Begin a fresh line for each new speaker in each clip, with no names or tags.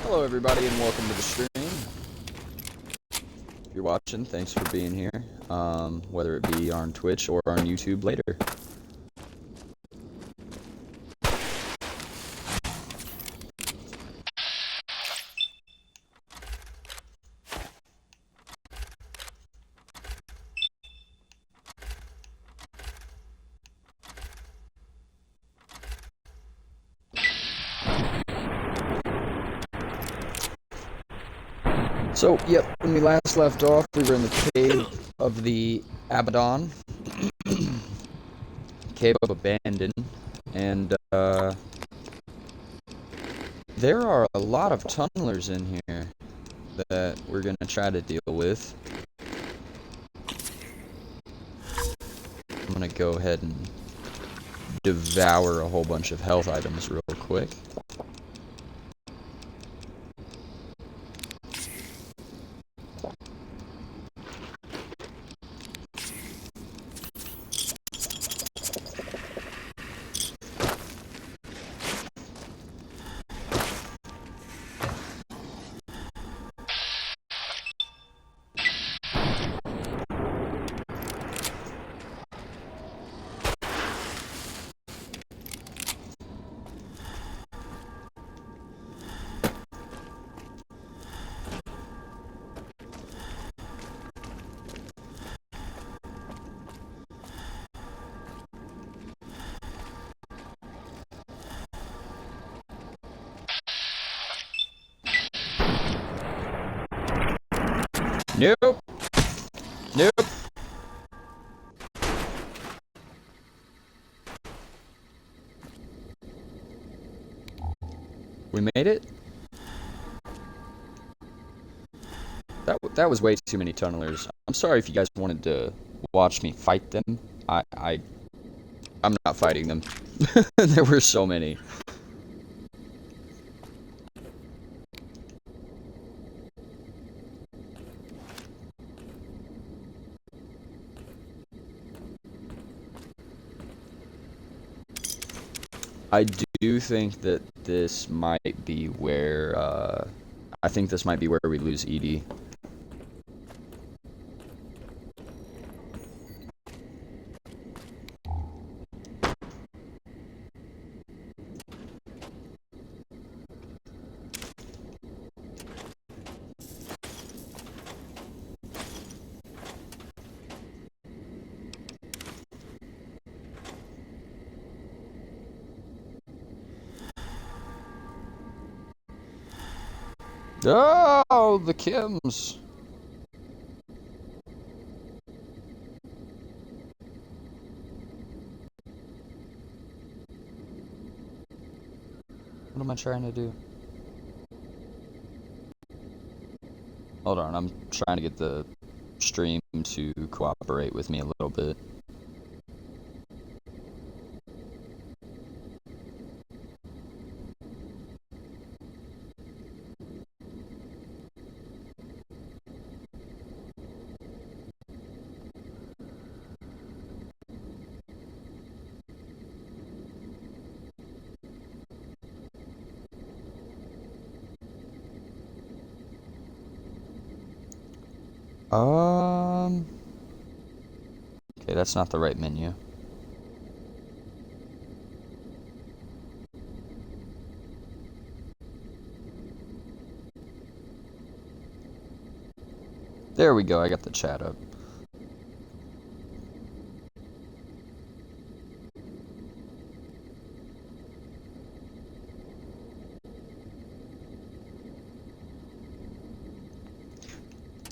Hello everybody and welcome to the stream. If you're watching, thanks for being here, whether it be on Twitch or on YouTube later. So, yep, when we last left off, we were in the cave of the Abaddon. Cave of Abandon. And, there are a lot of tunnelers in here that we're gonna try to deal with. I'm gonna go ahead and devour a whole bunch of health items real quick. Nope. Nope. We made it? That was way too many tunnelers. I'm sorry if you guys wanted to watch me fight them. I'm not fighting them. There were so many. I do think that this might be where, I think this might be where we lose Edie. Oh, the Kims. What am I trying to do? Hold on, I'm trying to get the stream to cooperate with me a little bit. Okay, that's not the right menu. There we go, I got the chat up.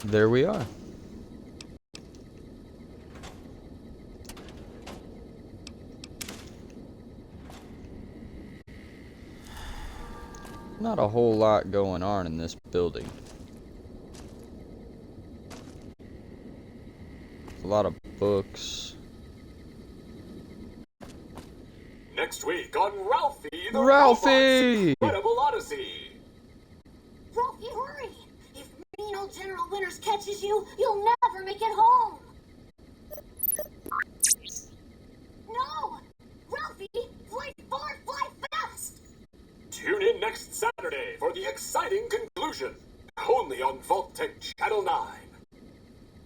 There we are. Not a whole lot going on in this building. A lot of books.
Next week on Ralphie the
Ralphie!
Incredible Odyssey.
Ralphie, hurry! If mean old General Winters catches you, you'll never make it home! No! Ralphie, fly far, fly fast!
Tune in next Saturday for the exciting conclusion. Only on Vault Tech Channel 9.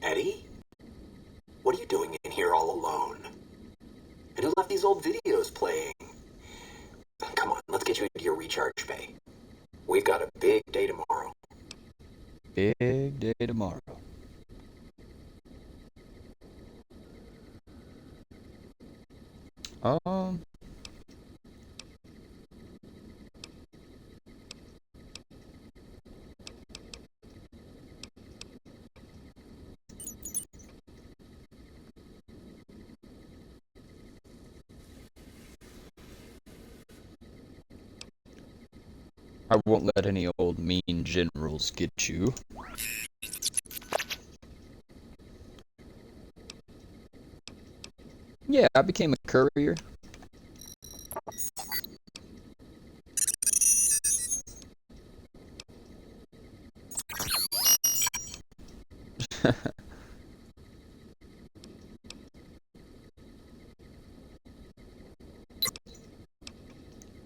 Eddie? What are you doing in here all alone? And who left these old videos playing? Come on, let's get you into your recharge bay. We've got a big day tomorrow.
Big day tomorrow. I won't let any old mean generals get you. Yeah, I became a courier.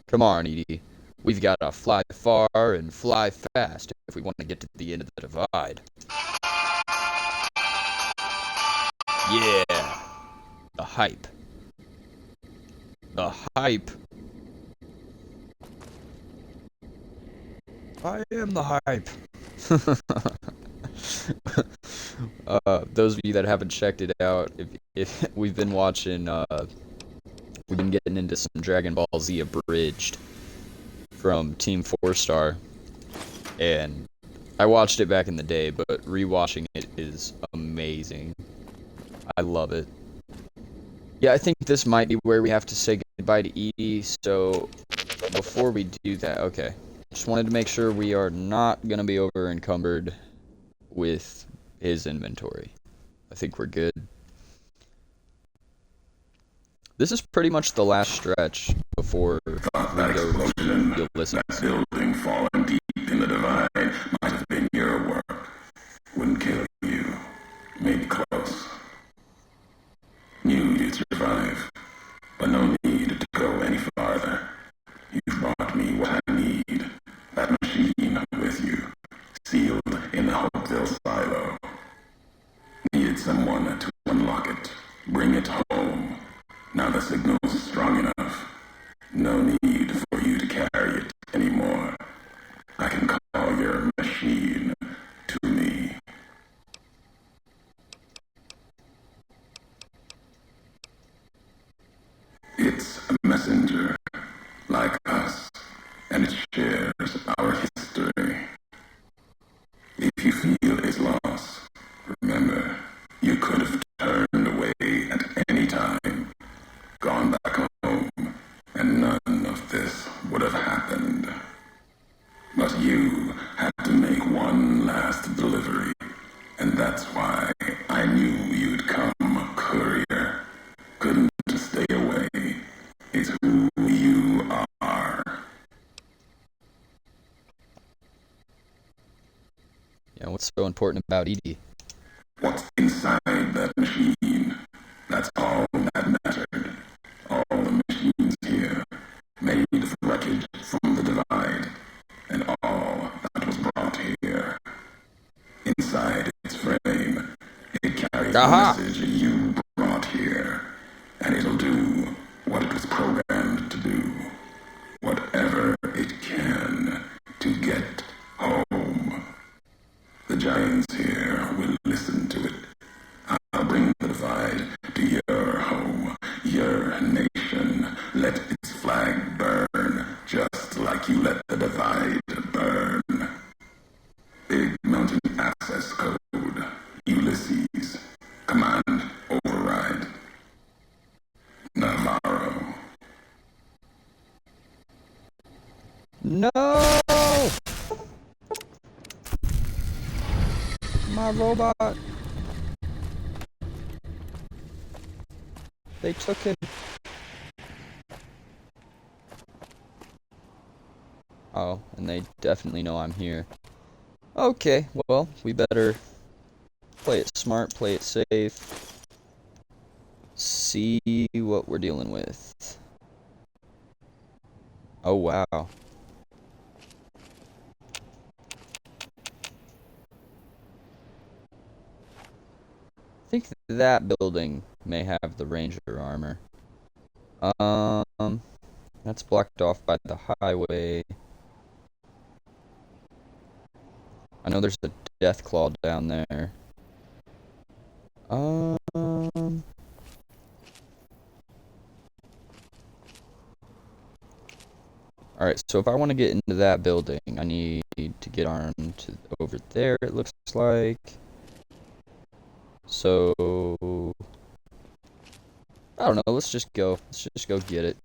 Come on, Edie. We've got to fly far and fly fast if we want to get to the end of the divide. Yeah. The hype. The hype. I am the hype. Those of you that haven't checked it out, if we've been watching, we've been getting into some Dragon Ball Z Abridged from Team 4-Star, and I watched it back in the day, but rewatching it is amazing. I love it. Yeah, I think this might be where we have to say goodbye to Edie, so before we do that, okay. Just wanted to make sure we are not going to be over encumbered with his inventory. I think we're good. This is pretty much the last stretch before we go to Ulysses.
That building falling deep in the divide might have been your work. Wouldn't kill you. Maybe close. Knew you'd survive, but no need to go any farther. You've brought me what I need. That machine with you, sealed in the Hopeville silo. Needed someone to unlock it, bring it home. Now the signal's strong enough. No need for you to carry it anymore. I can call your machine to me. It's a messenger, like us, and it shares our history. If you feel its loss, remember, you could have turned away at any time, gone back home, and none of this would have happened. But you had to make one last delivery, and that's why I knew you'd come, Courier. Couldn't stay away. It's who you are.
Yeah, what's so important about Edie?
What's inside that machine? That's all that mattered. All the machines here, made of wreckage from the divide, and all that was brought here. Inside its frame, it carries the message you brought here, and it'll do what it was programmed to do. Whatever it can to get home. The giants here will listen to it. I'll bring the divide to your home, your nation. Let its flag burn, just like you let the divide burn. Big Mountain Access Code, Ulysses. Command override. Navarro.
No! My robot. They took it. Oh, and they definitely know I'm here. Okay, well, we better play it smart, play it safe. See what we're dealing with. Oh, wow. think that building may have the ranger armor. Um, that's blocked off by the highway. I know there's a death claw down there. Alright, so if I want to get into that building, I need to get armed over there, it looks like. So, I don't know, let's just go. Let's just go get it.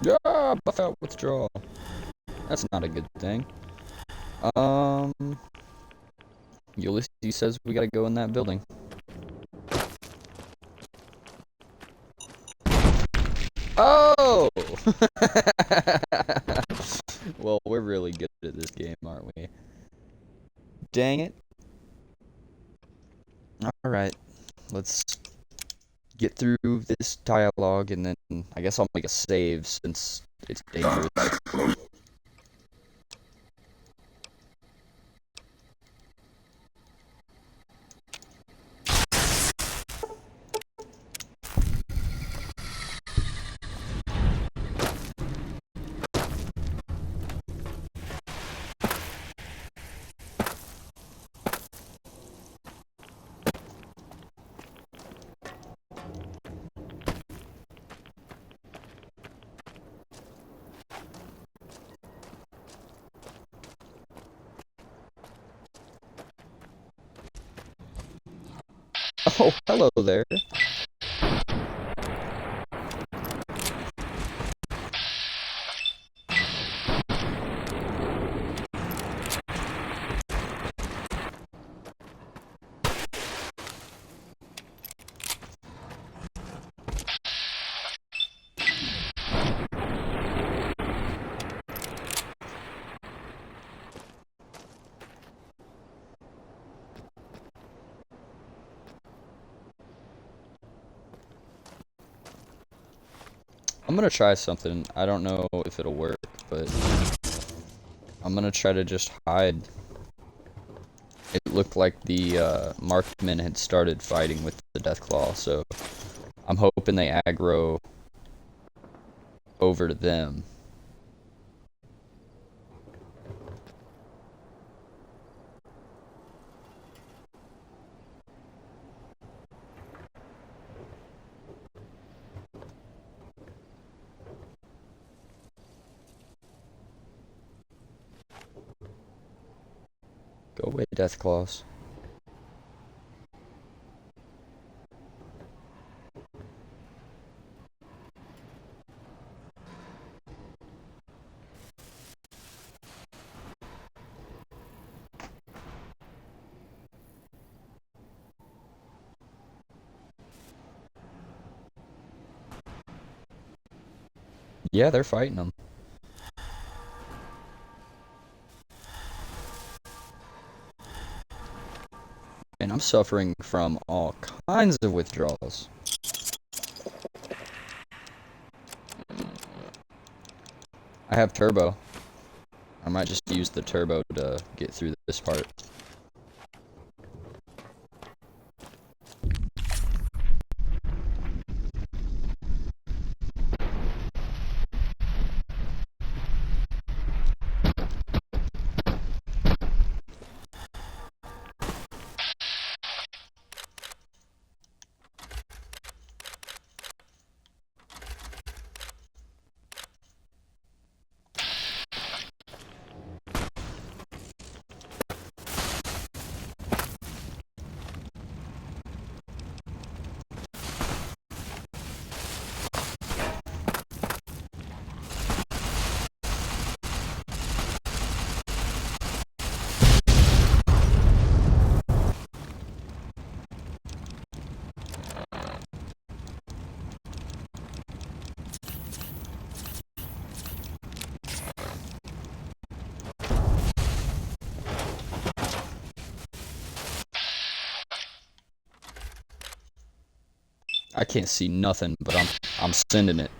Yeah, buff out withdrawal. That's not a good thing. Ulysses says we gotta go in that building. Oh! Well, we're really good at this game, aren't we? Dang it. Alright, let's get through this dialogue, and then I guess I'll make a save since it's dangerous. Oh, hello there. I'm gonna try something. I don't know if it'll work, but I'm gonna try to just hide. It looked like the marksmen had started fighting with the Deathclaw, so I'm hoping they aggro over to them. Go away, Deathclaws. Yeah, they're fighting them. And I'm suffering from all kinds of withdrawals. I have turbo. I might just use the turbo to get through this part. I can't see nothing, but I'm sending it.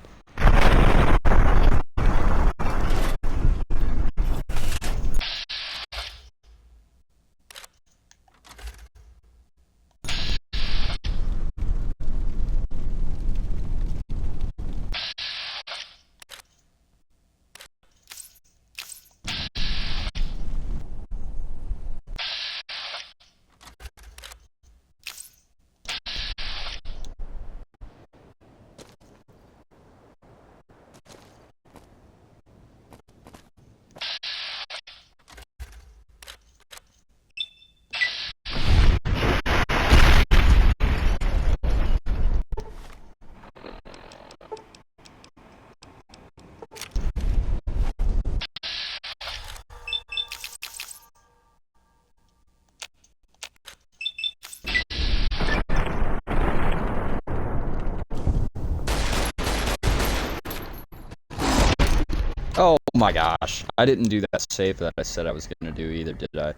Oh my gosh. I didn't do that save that I said I was going to do either, did I?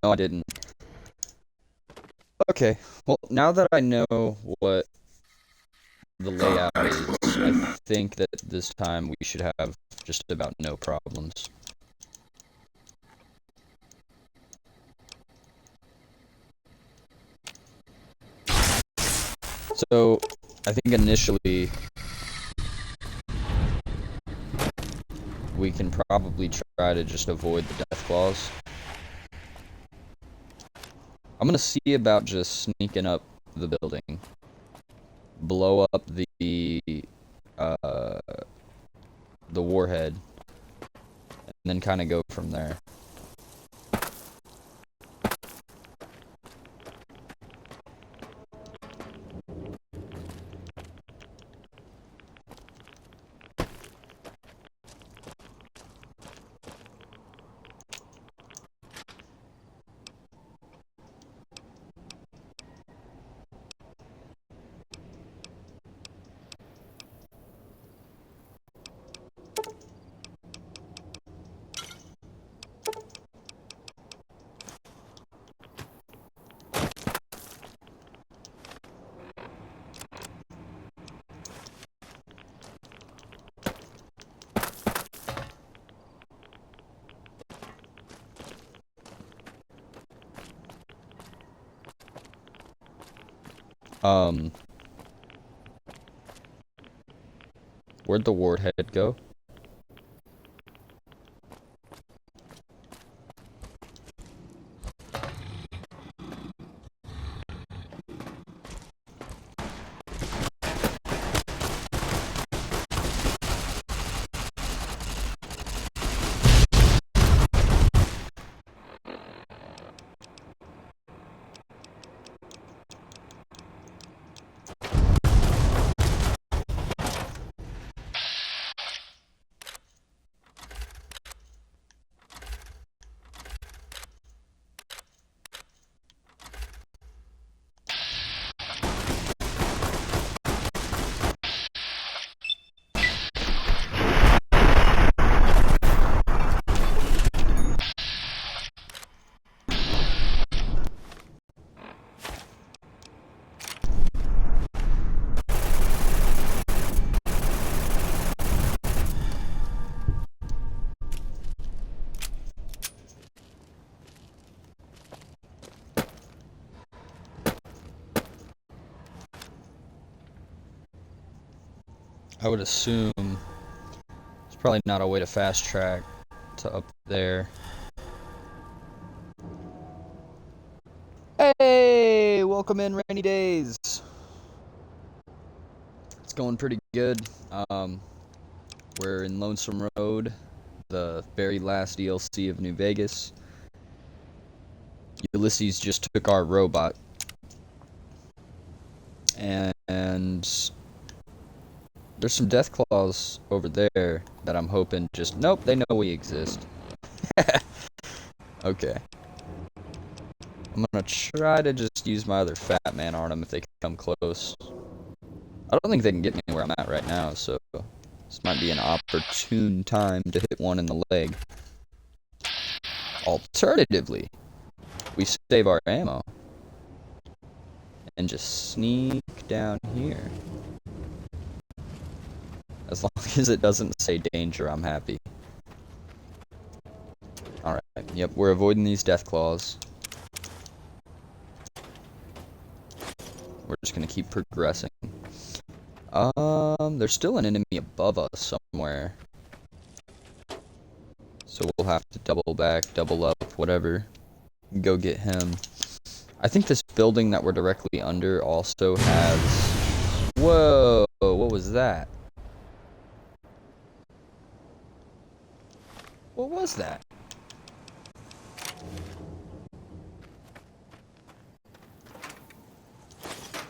No, I didn't. Okay, well, now that I know what the layout is, I think that this time we should have just about no problems. So, I think initially we can probably try to just avoid the death claws. I'm gonna see about just sneaking up the building, blow up the warhead, and then kind of go from there. Where'd the warhead go? I would assume it's probably not a way to fast track to up there. Hey, welcome in, Rainy Days. It's going pretty good. We're in Lonesome Road, the very last DLC of New Vegas. Ulysses just took our robot, and there's some death claws over there that I'm hoping just... Nope, they know we exist. Okay. I'm gonna try to just use my other fat man on them if they come close. I don't think they can get me where I'm at right now, so this might be an opportune time to hit one in the leg. Alternatively, we save our ammo and just sneak down here. As long as it doesn't say danger, I'm happy. Alright, yep, we're avoiding these death claws. We're just gonna keep progressing. There's still an enemy above us somewhere. So we'll have to double back, double up, whatever. Go get him. I think this building that we're directly under also has... Whoa, what was that? What was that?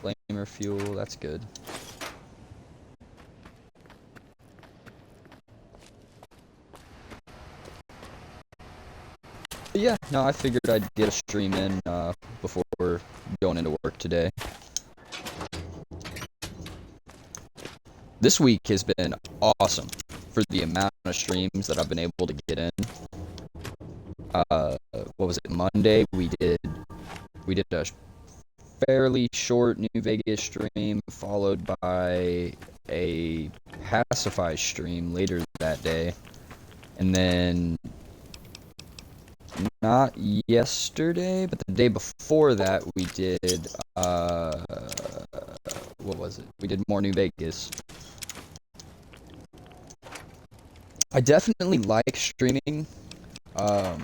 Flamer fuel, that's good. But yeah, no, I figured I'd get a stream in before going into work today. This week has been awesome for the amount of streams that I've been able to get in. What was it? Monday we did a fairly short New Vegas stream, followed by a Pacify stream later that day, and then not yesterday, but the day before that we did what was it? We did more New Vegas. I definitely like streaming a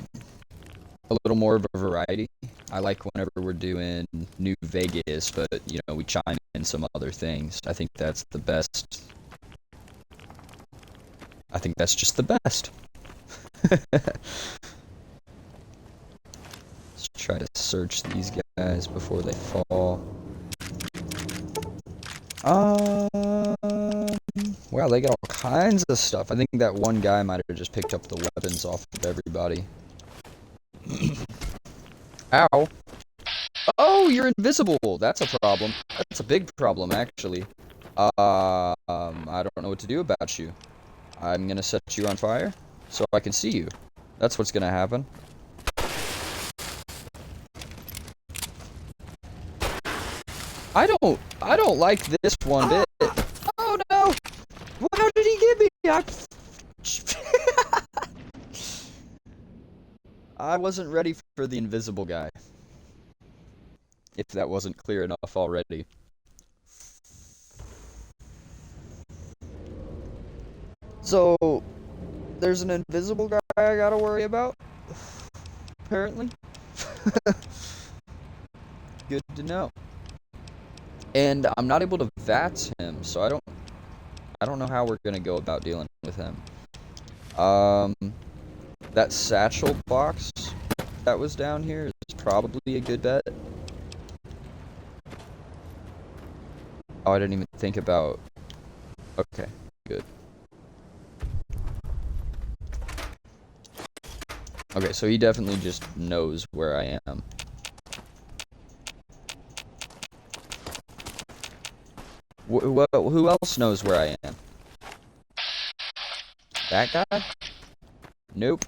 little more of a variety. I like whenever we're doing New Vegas, but, you know, we chime in some other things. I think that's the best. I think that's just the best. Let's try to search these guys before they fall. Wow, they got all kinds of stuff. I think that one guy might have just picked up the weapons off of everybody. Ow. Oh, you're invisible. That's a problem. That's a big problem, actually. I don't know what to do about you. I'm gonna set you on fire so I can see you. That's what's gonna happen. I don't like this one bit. Oh no! How did he get me? I wasn't ready for the invisible guy. If that wasn't clear enough already. So, there's an invisible guy I gotta worry about? Apparently. Good to know. And I'm not able to VAT him, so I don't know how we're gonna go about dealing with him. That satchel box that was down here is probably a good bet. Oh, I didn't even think about... Okay, good. Okay, so he definitely just knows where I am. Who else knows where I am? That guy? Nope.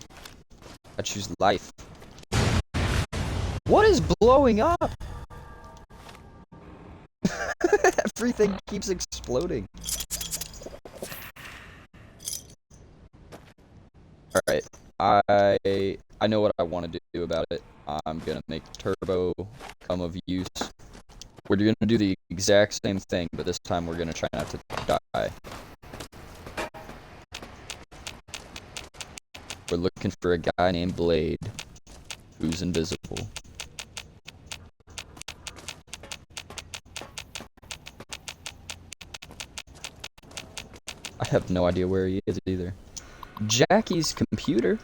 I choose life. What is blowing up? Everything keeps exploding. Alright. I know what I want to do about it. I'm gonna make turbo come of use. We're gonna do the exact same thing, but this time we're gonna try not to die. We're looking for a guy named Blade, who's invisible. I have no idea where he is either. Jackie's computer.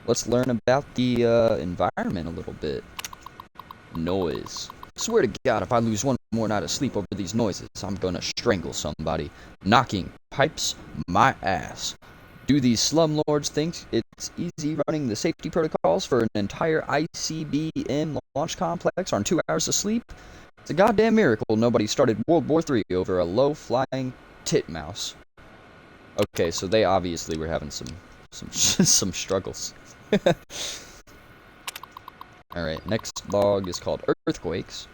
Let's learn about the environment a little bit. Noise. Swear to God, if I lose one more night of sleep over these noises, I'm gonna strangle somebody. Knocking pipes my ass. Do these slumlords think it's easy running the safety protocols for an entire ICBM launch complex on 2 hours of sleep? It's a goddamn miracle nobody started World War III over a low-flying titmouse. Okay, so they obviously were having some struggles. Alright, next log is called Earthquakes.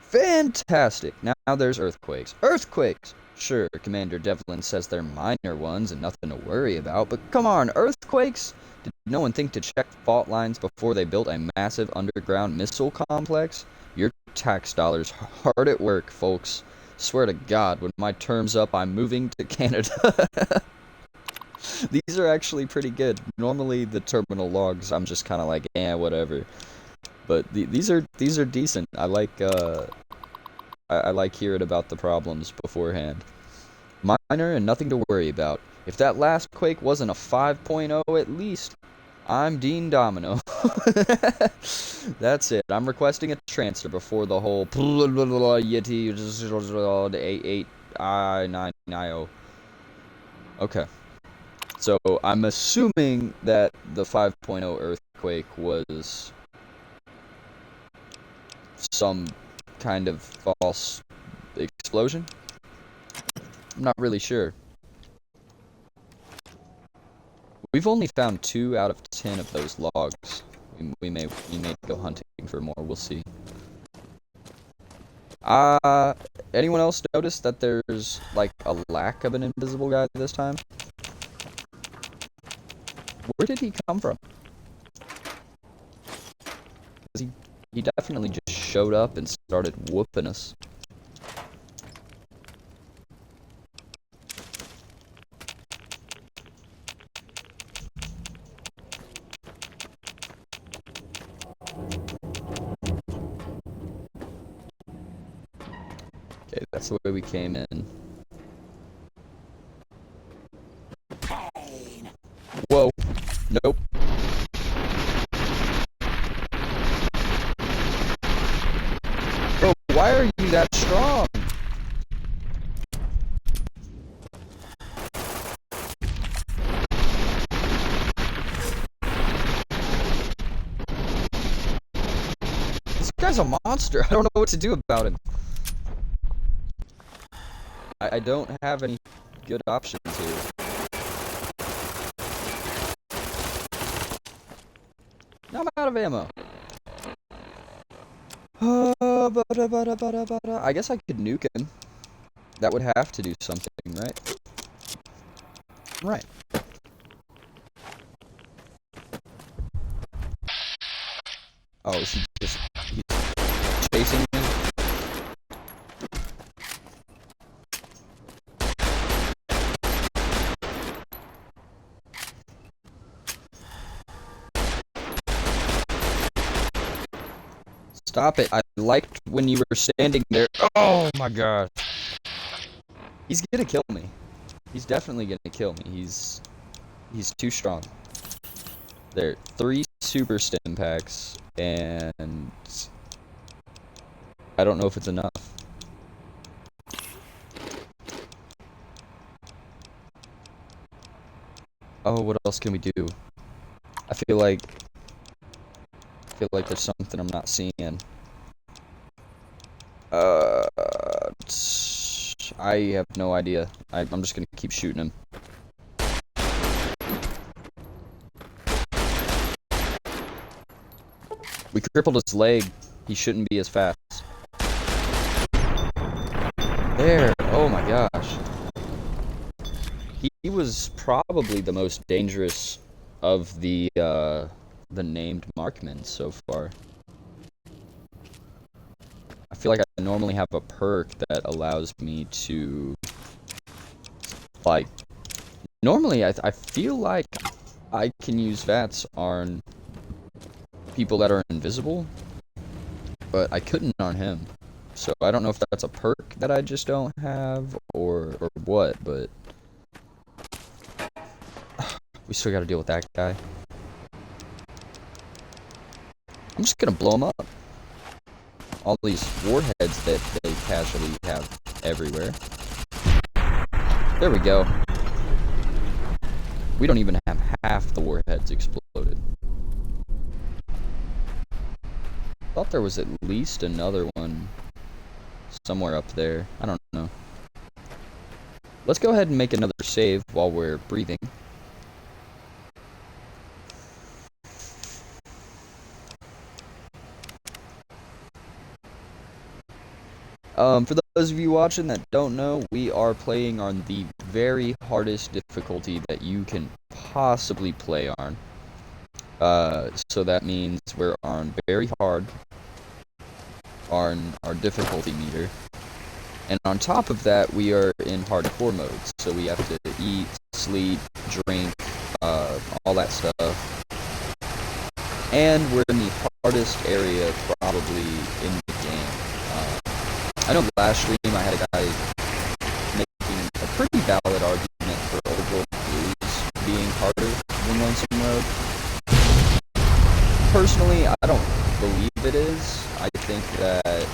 Fantastic! Now there's earthquakes. Earthquakes! Sure, Commander Devlin says they're minor ones and nothing to worry about, but come on, earthquakes? Did no one think to check fault lines before they built a massive underground missile complex? Your tax dollars hard at work, folks. Swear to God, when my term's up, I'm moving to Canada. These are actually pretty good. Normally, the terminal logs, I'm just kind of like, whatever. But these are decent. I like I like hearing about the problems beforehand. Minor and nothing to worry about. If that last quake wasn't a 5.0 at least, I'm Dean Domino. That's it. I'm requesting a transfer before the whole Yeti 8990. Okay. So I'm assuming that the 5.0 earthquake was some kind of false explosion. I'm not really sure. We've only found 2 out of 10 of those logs. We may go hunting for more. We'll see. Anyone else notice that there's like a lack of an invisible guy this time? Where did he come from? 'Cause he definitely just showed up and started whooping us. Okay, that's the way we came in. Whoa. Nope. Bro, why are you that strong? This guy's a monster. I don't know what to do about him. I don't have any good options here. Now I'm out of ammo. I guess I could nuke him. That would have to do something, right? Right. Oh, is he just... he's chasing me? Stop it. I liked when you were standing there. Oh my god. He's gonna kill me. He's definitely gonna kill me. He's too strong. There, 3 super stim packs, and I don't know if it's enough. Oh, what else can we do? I feel like there's something I'm not seeing. I have no idea. I'm just gonna keep shooting him. We crippled his leg. He shouldn't be as fast. There. Oh my gosh. He was probably the most dangerous of the named markmen so far. I feel like I normally have a perk that allows me to, like, normally I feel like I can use VATS on people that are invisible, but I couldn't on him. So I don't know if that's a perk that I just don't have or what, but we still gotta deal with that guy. I'm just gonna blow him up. All these warheads that they casually have everywhere. There we go. We don't even have half the warheads exploded. Thought there was at least another one somewhere up there. I don't know. Let's go ahead and make another save while we're breathing. For those of you watching that don't know, we are playing on the very hardest difficulty that you can possibly play on. So that means we're on very hard on our difficulty meter. And on top of that, we are in hardcore mode. So we have to eat, sleep, drink, all that stuff. And we're in the hardest area probably in the game. I know last stream I had a guy making a pretty valid argument for Old World Blues being harder than Lonesome Road. Personally, I don't believe it is. I think that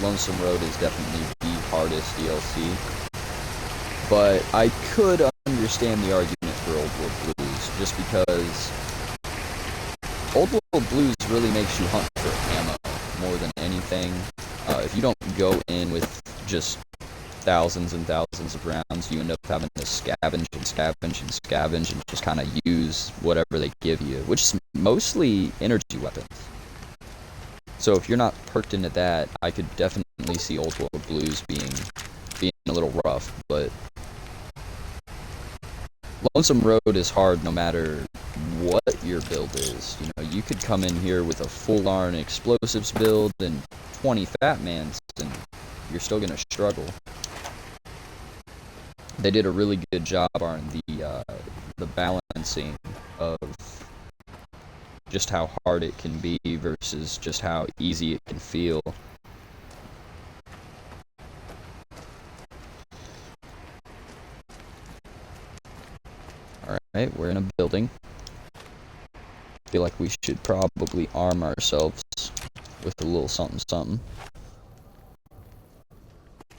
Lonesome Road is definitely the hardest DLC. But I could understand the argument for Old World Blues, just because Old World Blues really makes you hunt for ammo more than anything. If you don't go in with just thousands and thousands of rounds, you end up having to scavenge and scavenge and scavenge and just kind of use whatever they give you, which is mostly energy weapons. So if you're not perked into that, I could definitely see Old World Blues being a little rough, but Lonesome Road is hard no matter what your build is. You know, you could come in here with a full-on explosives build and 20 fat mans, and you're still gonna struggle. They did a really good job on the balancing of just how hard it can be versus just how easy it can feel. Alright, we're in a building. Feel like we should probably arm ourselves with a little something something.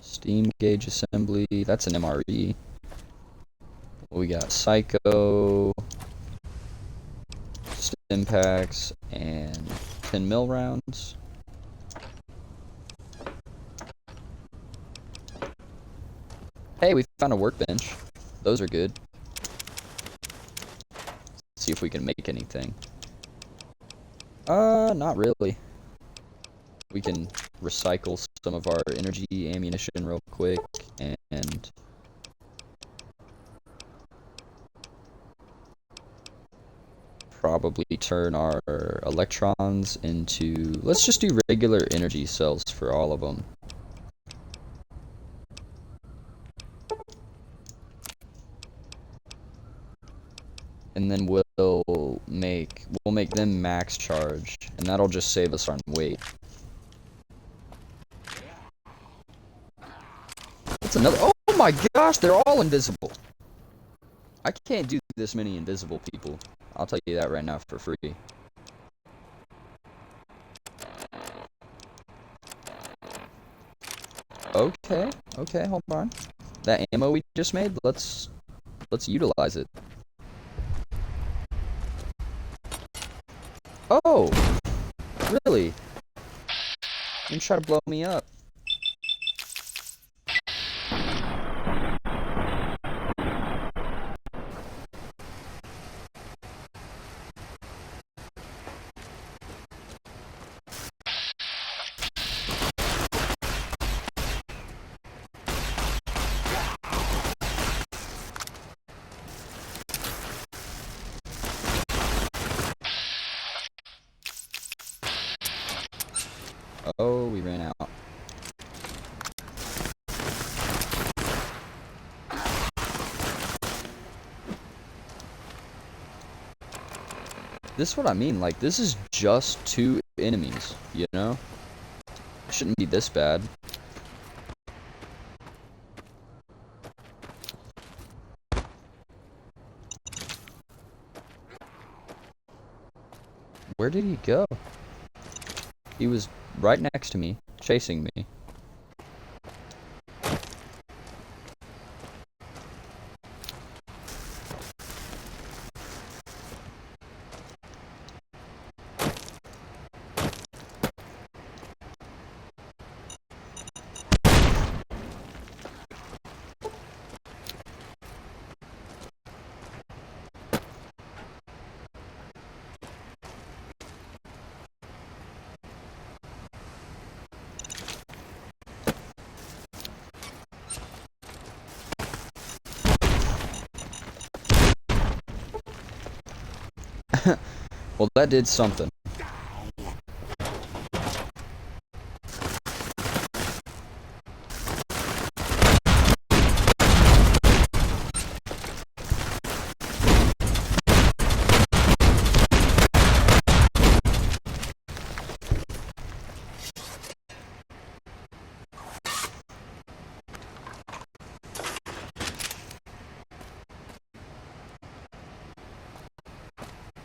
Steam gauge assembly, that's an MRE. We got Psycho, stim packs, and 10 mil rounds. Hey, we found a workbench. Those are good. Let's see if we can make anything. Not really. We can recycle some of our energy ammunition real quick, and probably turn our electrons into, let's just do regular energy cells for all of them. And then we'll make them max charge, and that'll just save us on weight. That's another, oh my gosh, they're all invisible. I can't do this many invisible people. I'll tell you that right now for free. Okay, hold on. That ammo we just made, let's utilize it. Oh, really? You try to blow me up. Oh, we ran out. This is what I mean, like, this is just 2 enemies, you know? It shouldn't be this bad. Where did he go? He was right next to me, chasing me. Well, that did something.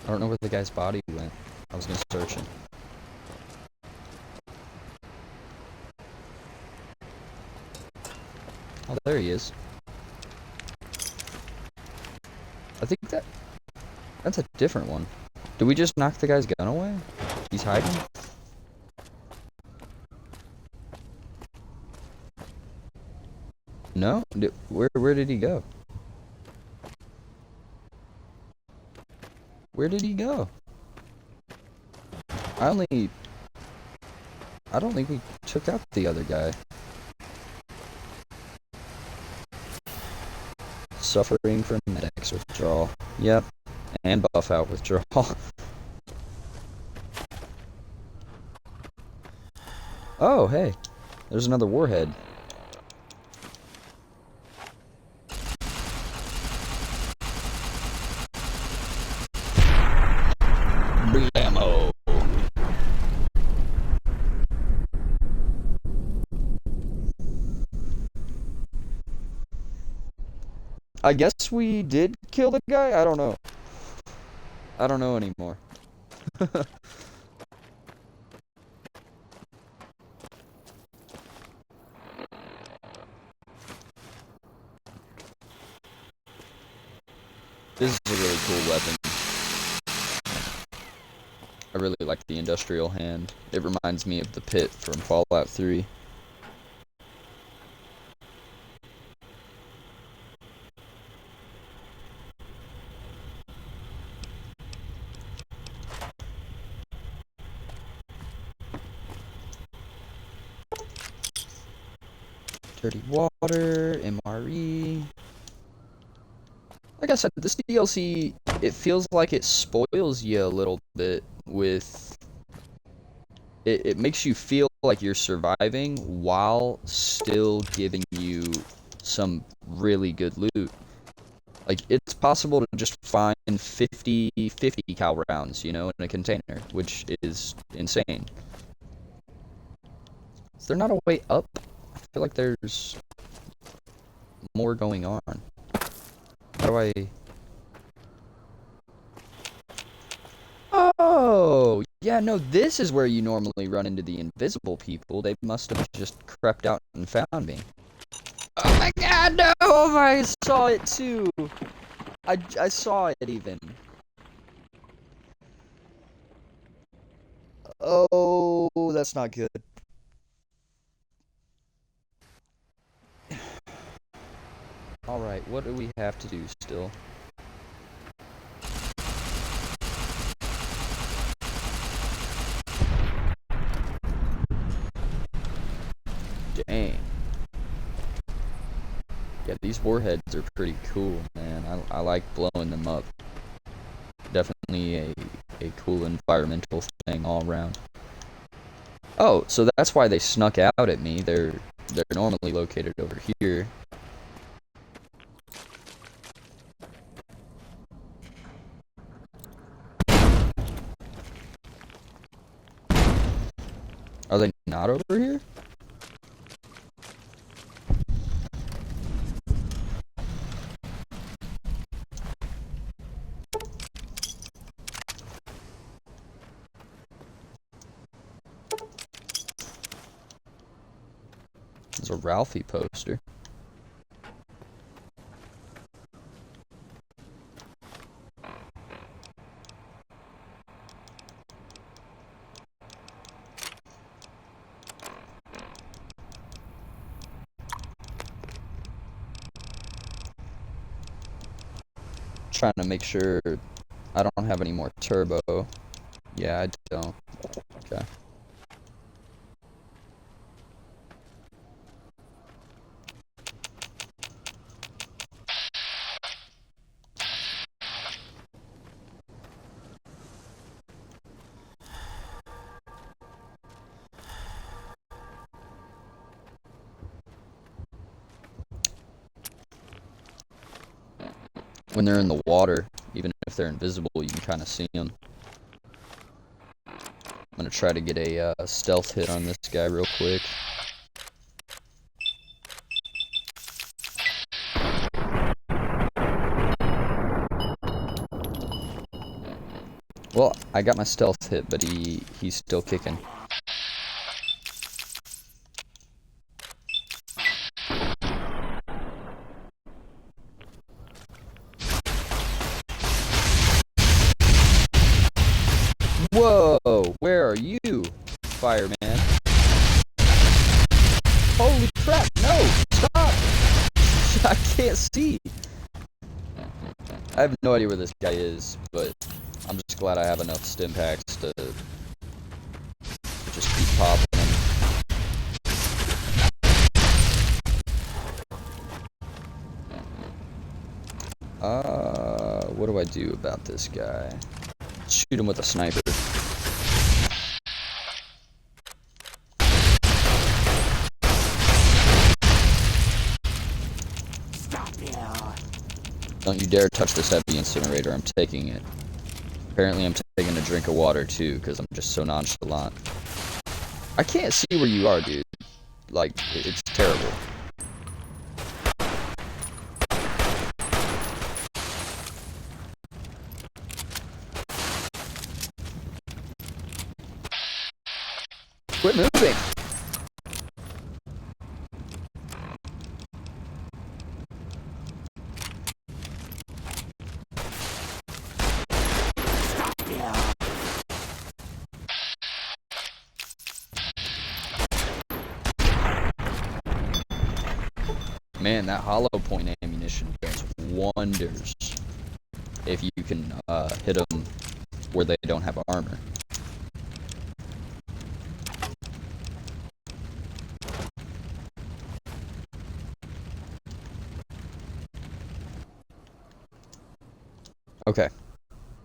I don't know where the guy's body went. I was gonna search him. Oh, there he is. I think that's a different one. Did we just knock the guy's gun away? He's hiding? No? Where did he go? Where did he go? I don't think we took out the other guy. Suffering from Med-X withdrawal. Yep. And buff out withdrawal. Oh, hey. There's another warhead. Blammo. I guess we did kill the guy? I don't know. I don't know anymore. This is a really cool weapon. I really like the industrial hand. It reminds me of the pit from Fallout 3. Dirty water, MRE. Like I said, this DLC, it feels like it spoils you a little bit with... It makes you feel like you're surviving while still giving you some really good loot. Like, it's possible to just find 50 cal rounds, you know, in a container, which is insane. Is there not a way up? I feel like there's more going on. How do I... Oh, yeah, no, this is where you normally run into the invisible people. They must have just crept out and found me. Oh my god, no! I saw it too! I saw it even. Oh, that's not good. Alright, what do we have to do still? Dang. Yeah, these warheads are pretty cool, man. I like blowing them up. Definitely a cool environmental thing all around. Oh, so that's why they snuck out at me. They're normally located over here. Are they not over here? There's a Ralphie poster. Trying to make sure I don't have any more turbo. Yeah, I don't. Okay. when they're in the water, even if they're invisible, you can kind of see them. I'm gonna try to get a stealth hit on this guy real quick. Well, I got my stealth hit, but he's still kicking. Whoa, where are you, fireman? Holy crap, no, stop! I can't see. I have no idea where this guy is, but I'm just glad I have enough stim packs to just keep popping him. What do I do about this guy? Shoot him with a sniper. Don't you dare touch this heavy incinerator, I'm taking it. Apparently I'm taking a drink of water too, because I'm just so nonchalant. I can't see where you are, dude. Like, it's terrible. Quit moving! Man, that hollow point ammunition does wonders if you can hit them where they don't have armor. Okay,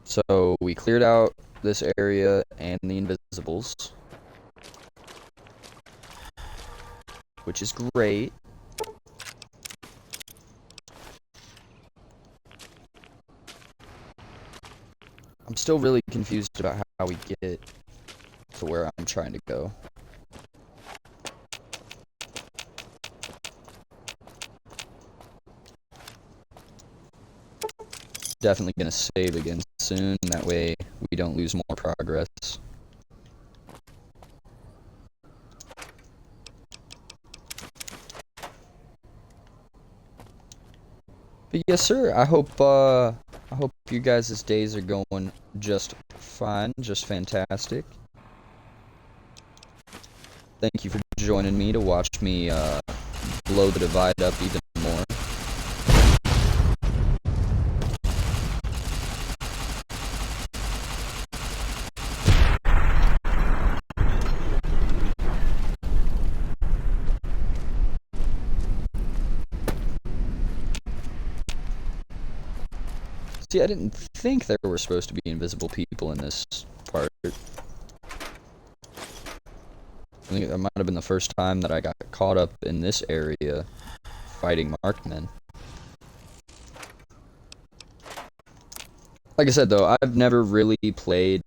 so we cleared out this area and the invisibles, which is great. I'm still really confused about how we get to where I'm trying to go. Definitely gonna save again soon, that way we don't lose more progress. But yes, sir, I hope you guys' days are going just fine, just fantastic. Thank you for joining me to watch me blow the divide up even more. See, I didn't think there were supposed to be invisible people in this part. I think that might have been the first time that I got caught up in this area fighting markmen. Like I said, though, I've never really played,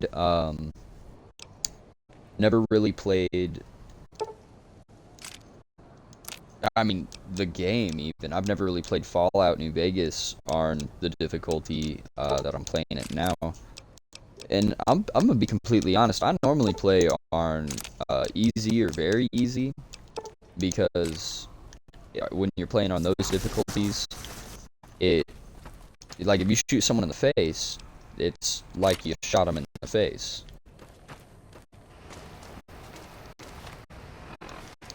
I mean, the game even. I've never really played Fallout New Vegas on the difficulty that I'm playing it now. And I'm gonna be completely honest, I normally play on easy or very easy, because when you're playing on those difficulties, like if you shoot someone in the face, it's like you shot them in the face.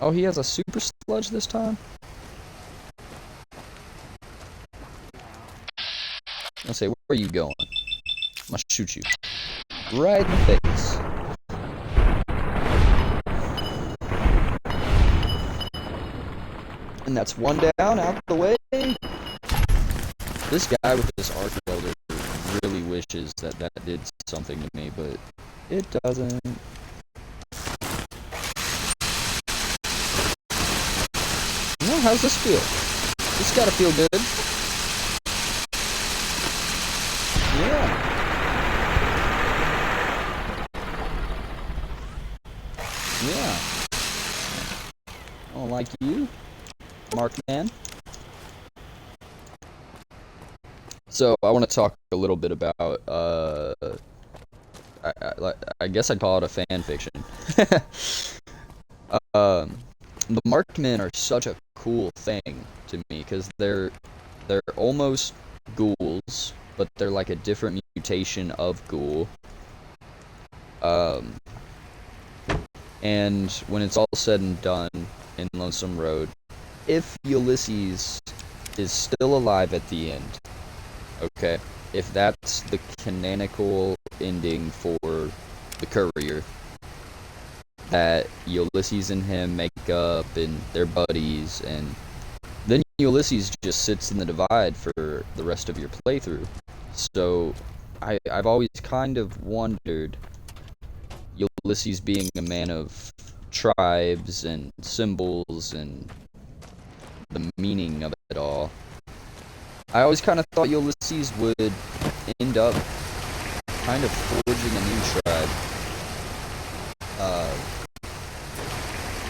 Oh, he has a super sludge this time? I'll say, where are you going? I'm gonna shoot you. Right in the face. And that's one down, out the way. This guy with this arc welder really wishes that that did something to me, but it doesn't. Well, how's this feel? This gotta feel good. Thank you, Markman. So I want to talk a little bit about I guess I'd call it a fan fiction. The Markmen are such a cool thing to me because they're almost ghouls, but they're like a different mutation of ghoul. And when it's all said and done in Lonesome Road, if Ulysses is still alive at the end, okay, if that's the canonical ending for the Courier, that Ulysses and him make up and they're buddies, and then Ulysses just sits in the divide for the rest of your playthrough. So I've always kind of wondered, Ulysses being a man of tribes and symbols and the meaning of it all, I always kind of thought Ulysses would end up kind of forging a new tribe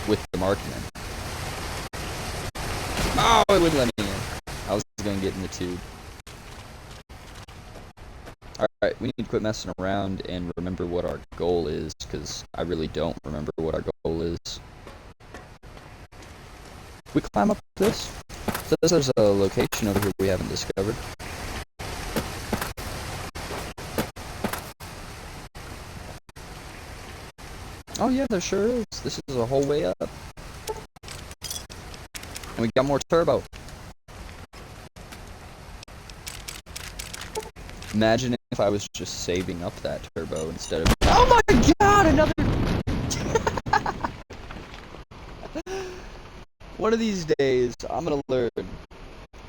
with the Markmen. Oh, it wouldn't let me in. I was going to get in the tube. Alright, we need to quit messing around and remember what our goal is, because I really don't remember what our goal is. We climb up this? So there's a location over here we haven't discovered. Oh yeah, there sure is. This is a whole way up. And we got more turbo. Imagine if I was just saving up that turbo instead of... Oh my god, another... One of these days, I'm gonna learn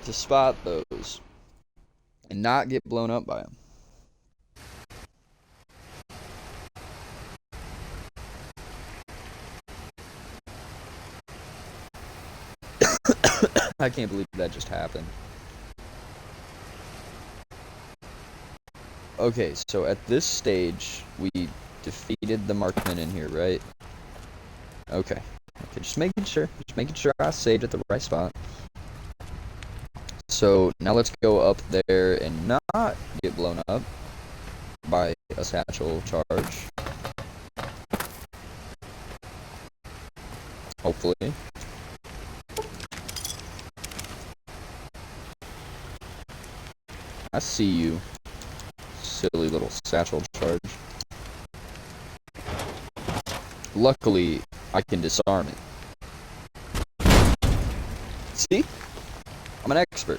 to spot those and not get blown up by them. I can't believe that just happened. Okay, so at this stage, we defeated the Markmen in here, right? Okay. Okay, just making sure I saved at the right spot. So, now let's go up there and not get blown up by a satchel charge. Hopefully. I see you, silly little satchel charge. Luckily, I can disarm it. See? I'm an expert.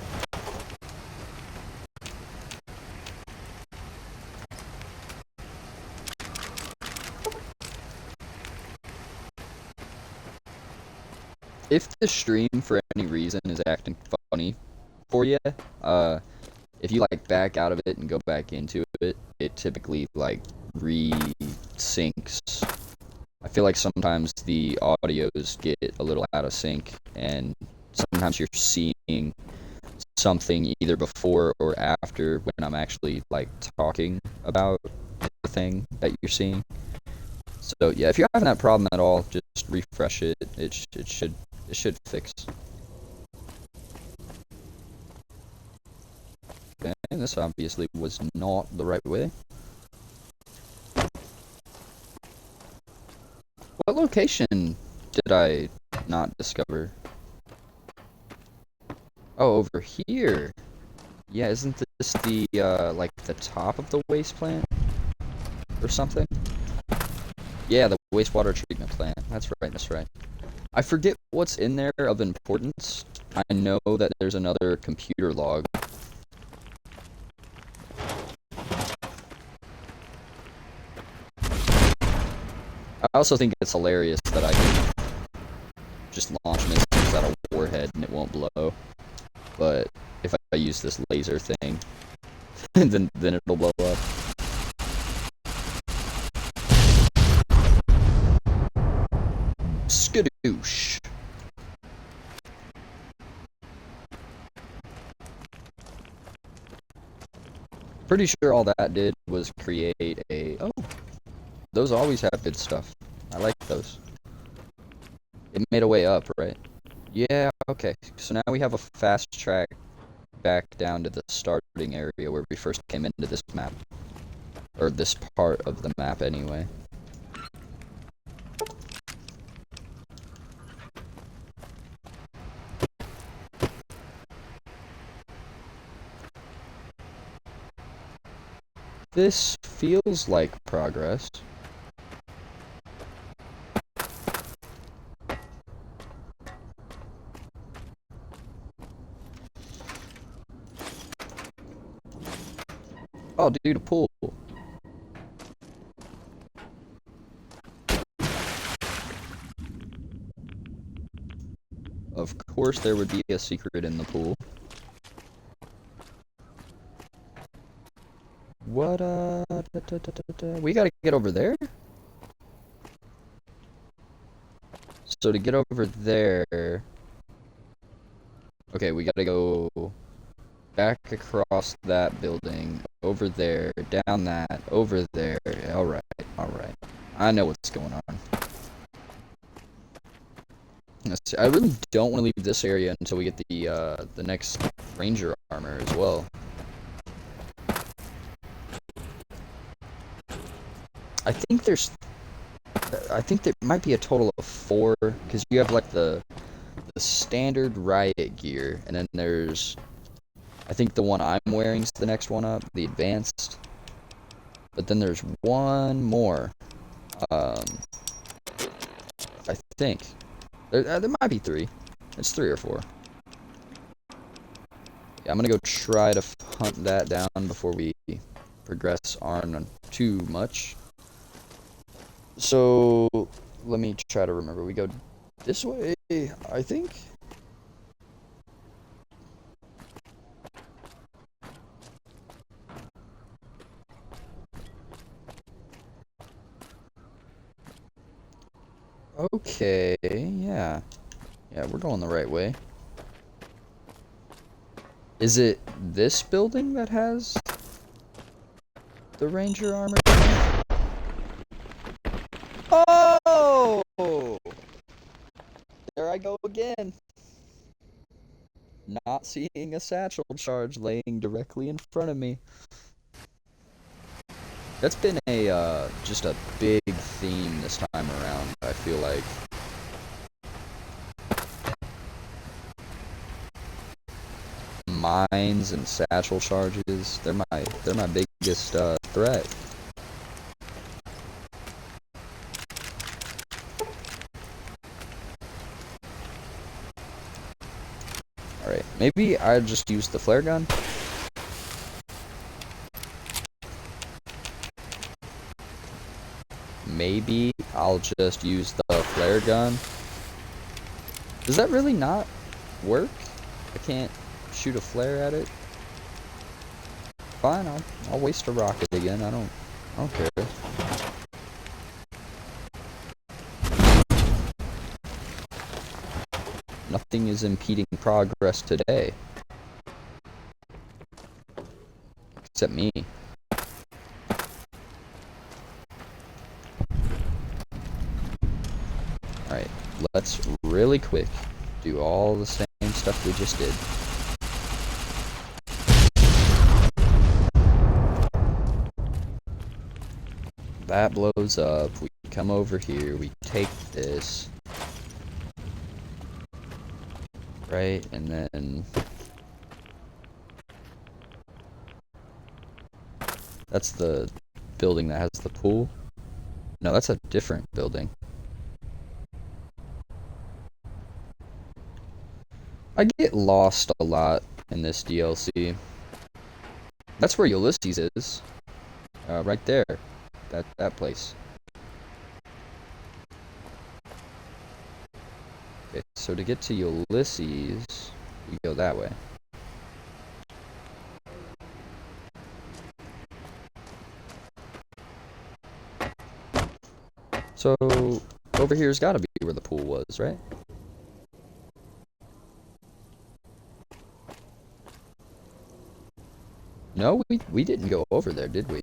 If the stream, for any reason, is acting funny for you, if you, like, back out of it and go back into it, it typically, like, re-syncs. I feel like sometimes the audios get a little out of sync, and sometimes you're seeing something either before or after when I'm actually, like, talking about the thing that you're seeing. So, yeah, if you're having that problem at all, just refresh it. It should fix. Okay, this obviously was not the right way. What location did I not discover? Oh, over here. Yeah, isn't this the, like, the top of the waste plant? Or something? Yeah, the wastewater treatment plant. That's right. I forget what's in there of importance. I know that there's another computer log. I also think it's hilarious that I can just launch missiles at a warhead and it won't blow. But if I use this laser thing, then it'll blow up. Skadoosh. Pretty sure all that did was create a... Oh, those always have good stuff. I like those. It made a way up, right? Yeah, okay. So now we have a fast track back down to the starting area where we first came into this map. Or this part of the map, anyway. This feels like progress. Oh, dude, a pool. Of course there would be a secret in the pool. What, we gotta get over there? So to get over there... Okay, we gotta go back across that building, over there, down that, over there. Alright, alright. I know what's going on. Let's see. I really don't want to leave this area until we get the next ranger armor as well. I think there might be a total of 4, because you have like the standard riot gear, and then there's, I think the one I'm wearing is the next one up, the advanced. But then there's one more. I think there might be 3. It's 3 or 4. Yeah, I'm gonna go try to hunt that down before we progress on too much. So let me try to remember. We go this way, I think. Okay, yeah. Yeah, we're going the right way. Is it this building that has the ranger armor? Oh! There I go again. Not seeing a satchel charge laying directly in front of me. That's been a, just a big theme this time around, I feel like. Mines and satchel charges, they're my biggest, threat. Alright, maybe I just use the flare gun? Maybe I'll just use the flare gun. Does that really not work? I can't shoot a flare at it? Fine, I'll waste a rocket again. I don't care. Nothing is impeding progress today. Except me. Alright, let's really quick do all the same stuff we just did. That blows up. We come over here. We take this. Right, and then... That's the building that has the pool. No, that's a different building. I get lost a lot in this DLC. That's where Ulysses is. Right there. That place. Okay, so to get to Ulysses, we go that way. So, over here's gotta be where the pool was, right? No, we didn't go over there, did we?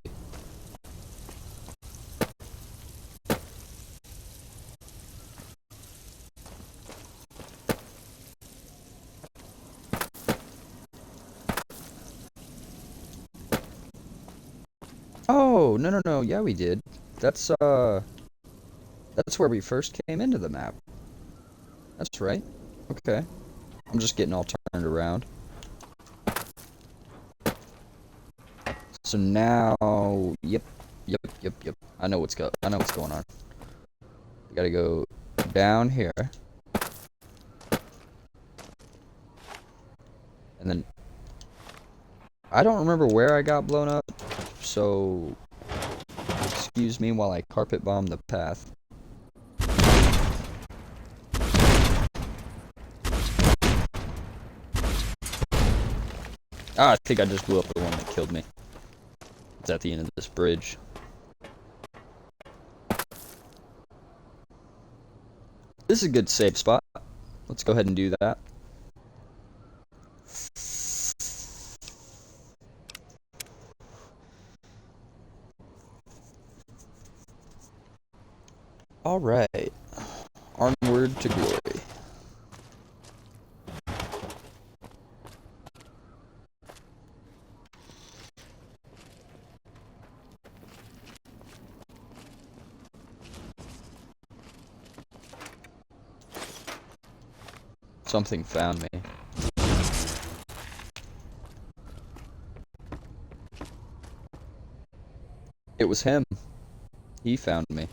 Oh, no, no, no. Yeah, we did. That's where we first came into the map. That's right. Okay. I'm just getting all turned around. So now, yep. I know what's going on. We gotta go down here. And then I don't remember where I got blown up, so excuse me while I carpet bomb the path. Ah, I think I just blew up the one that killed me. It's at the end of this bridge. This is a good save spot. Let's go ahead and do that. Alright. Onward to glory. Something found me. It was him. He found me.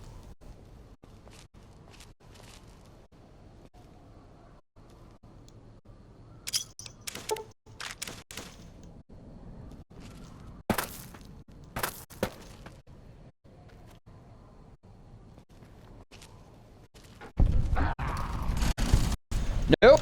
Nope.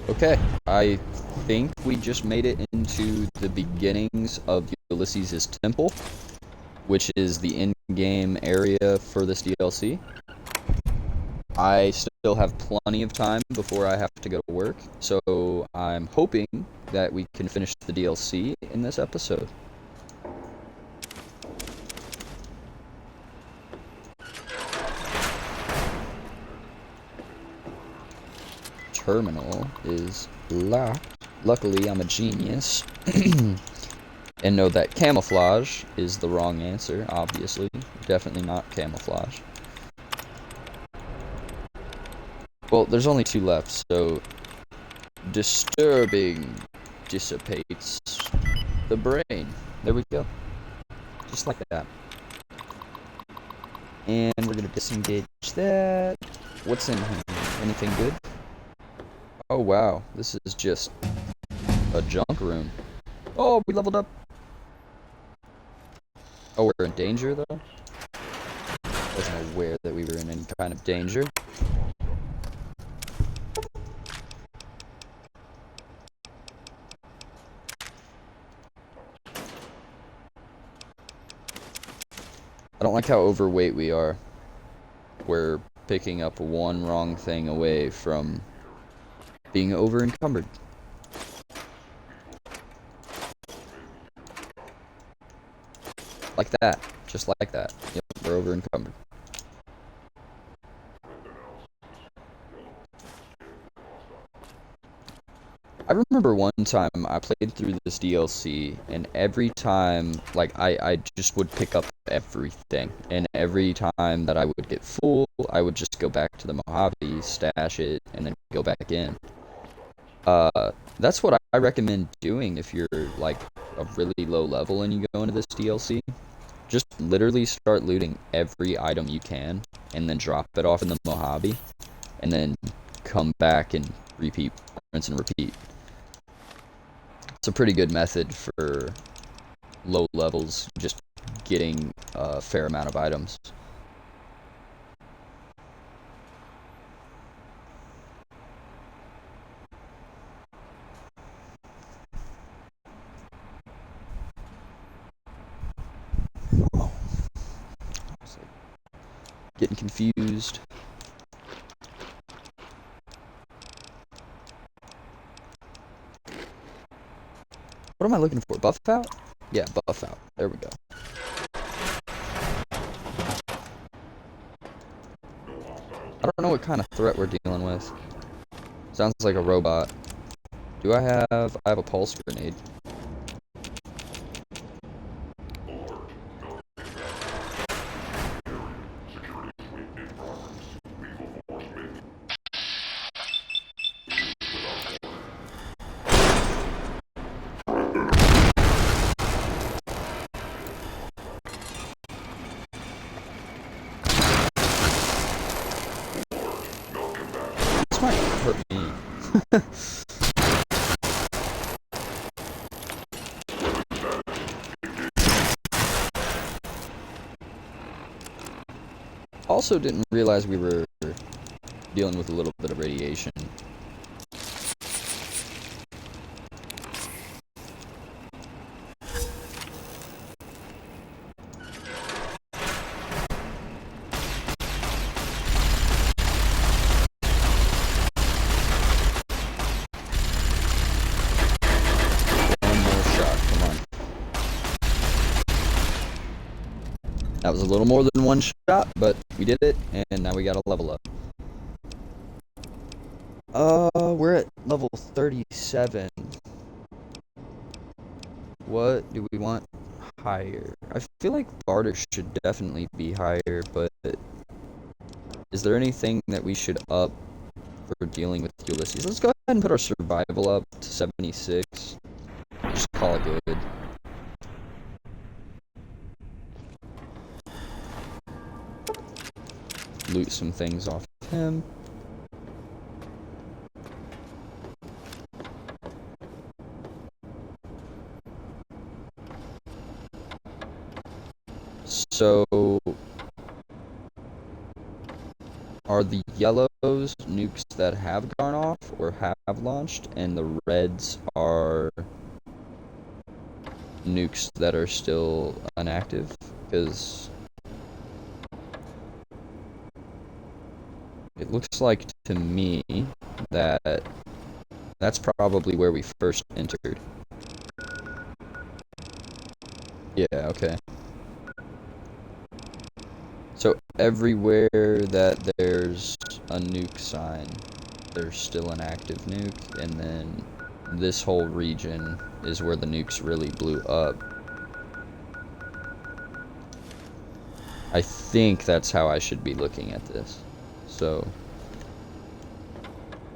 Okay, I think we just made it into the beginnings of Ulysses' temple, which is the in-game area for this DLC. I still have plenty of time before I have to go to work, so I'm hoping that we can finish the DLC in this episode. Terminal is locked. Luckily, I'm a genius and know that camouflage is the wrong answer, obviously. Definitely not camouflage. Well, there's only 2 left, so disturbing dissipates the brain. There we go. Just like that. And we're gonna disengage that. What's in here? Anything good? Oh wow, this is just a junk room. Oh, we leveled up. Oh, we're in danger though? Wasn't aware that we were in any kind of danger. I don't like how overweight we are. We're picking up one wrong thing away from being over encumbered. Like that. Just like that. Yep, we're over encumbered. I remember one time I played through this DLC, and every time, like, I just would pick up everything. And every time that I would get full, I would just go back to the Mojave, stash it, and then go back in. That's what I recommend doing if you're, like, a really low level and you go into this DLC. Just literally start looting every item you can, and then drop it off in the Mojave, and then come back and repeat, rinse and repeat. It's a pretty good method for low levels, just getting a fair amount of items. Getting confused. What am I looking for? Buff out? Yeah, buff out. There we go. I don't know what kind of threat we're dealing with. Sounds like a robot. Do I have a pulse grenade. This might hurt me. Also didn't realize we were dealing with a little bit of radiation. One more shot, come on. That was a little more than one shot, but we did it, and now we got a level up. We're at level 37. What do we want higher? I feel like barter should definitely be higher, but is there anything that we should up for dealing with Ulysses? Let's go ahead and put our survival up to 76. Just call it good. Loot some things off of him. So, are the yellows nukes that have gone off or have launched, and the reds are nukes that are still inactive? Because it looks like to me that that's probably where we first entered. Yeah, okay. So everywhere that there's a nuke sign, there's still an active nuke, and then this whole region is where the nukes really blew up. I think that's how I should be looking at this. So,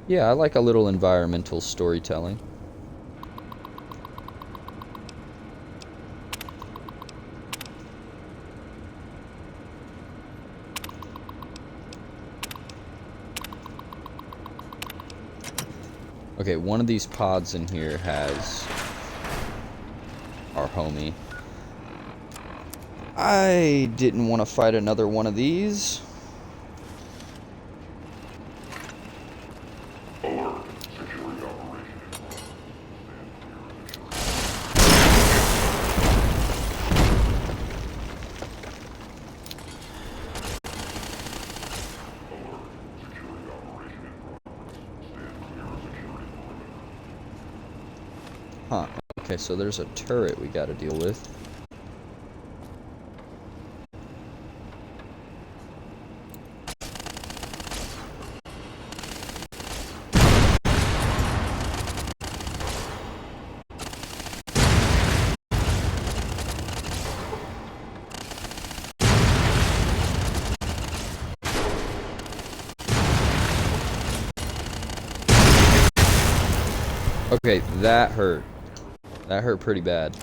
yeah, I like a little environmental storytelling. Okay, one of these pods in here has our homie. I didn't want to fight another one of these. Huh, okay, so there's a turret we gotta deal with. Okay, that hurt. That hurt pretty bad.